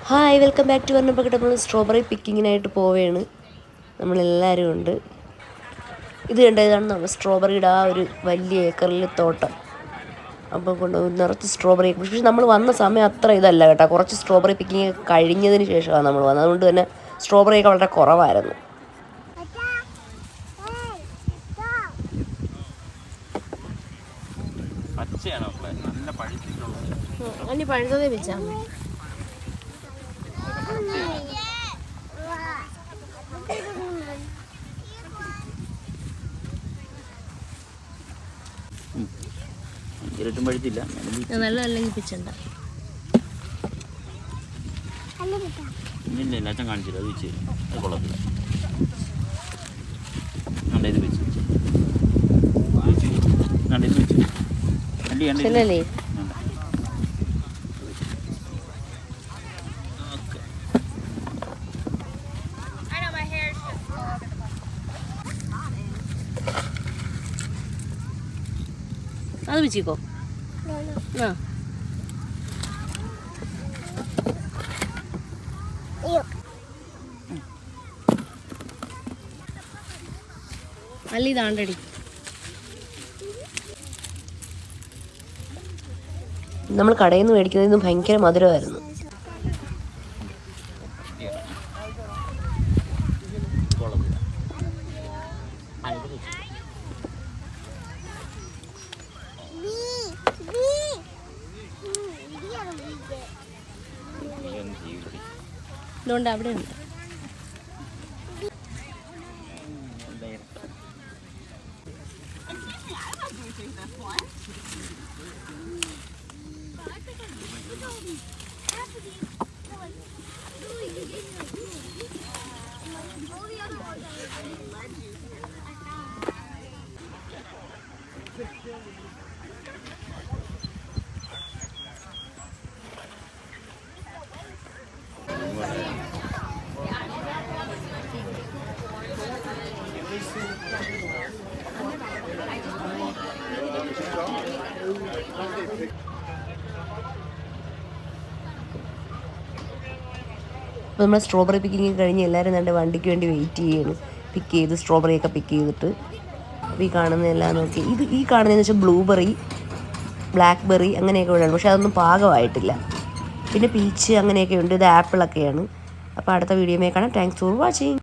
Hi welcome back to പറഞ്ഞപ്പോൾ നമ്മൾ strawberry പിക്കിങ്ങിനായിട്ട് പോവുകയാണ്. നമ്മളെല്ലാവരും ഉണ്ട്. ഇത് കണ്ടതാണ് നമ്മൾ സ്ട്രോബെറിയുടെ ആ ഒരു വലിയ ഏക്കറിൽ തോട്ടം. അപ്പോൾ കൊണ്ട് നിറച്ച് സ്ട്രോബെറി. പക്ഷേ നമ്മൾ വന്ന സമയം അത്ര ഇതല്ല കേട്ടോ. കുറച്ച് സ്ട്രോബെറി പിക്കിങ് കഴിഞ്ഞതിന് ശേഷമാണ് നമ്മൾ വന്നത്. അതുകൊണ്ട് തന്നെ സ്ട്രോബെറിയൊക്കെ വളരെ കുറവായിരുന്നു. പഴുത്തതേ വെച്ചാൽ ഇരട്ടും പഴുത്തില്ല, നല്ല അല്ലെങ്കിൽ പിച്ചുണ്ട. ഇല്ല ഇല്ല, അച്ഛൻ കാണിച്ചില്ല. അത് വെച്ച് അത് കൊള്ളത്തില്ല. ഇത് വെച്ച് ഇത് വെച്ച് ശരിയല്ലേ? അത് വെച്ചിക്കോ. ആ അല്ല ഇതാണ്ടടി. നമ്മൾ കടയിൽ നിന്ന് മേടിക്കുന്നതിന് ഭയങ്കര മധുരമായിരുന്നു. അതുകൊണ്ട് അവിടെ ഉണ്ട്. അപ്പോൾ നമ്മൾ സ്ട്രോബെറി പിക്കിങ് കഴിഞ്ഞ് എല്ലാവരും എൻ്റെ വണ്ടിക്ക് വേണ്ടി വെയിറ്റ് ചെയ്യുകയാണ്. പിക്ക് ചെയ്ത് സ്ട്രോബെറിയൊക്കെ പിക്ക് ചെയ്തിട്ട് അപ്പോൾ ഈ കാണുന്നതെല്ലാം നോക്കി. ഈ കാണുന്നതെന്ന് വെച്ചാൽ ബ്ലൂബെറി, ബ്ലാക്ക്ബെറി അങ്ങനെയൊക്കെ ഉള്ളതാണ്. പക്ഷേ അതൊന്നും പാകമായിട്ടില്ല. പിന്നെ പീച്ച് അങ്ങനെയൊക്കെ ഉണ്ട്. ഇത് ആപ്പിളൊക്കെയാണ്. അപ്പോൾ അടുത്ത വീഡിയോയിൽ കാണാം. Thanks for watching.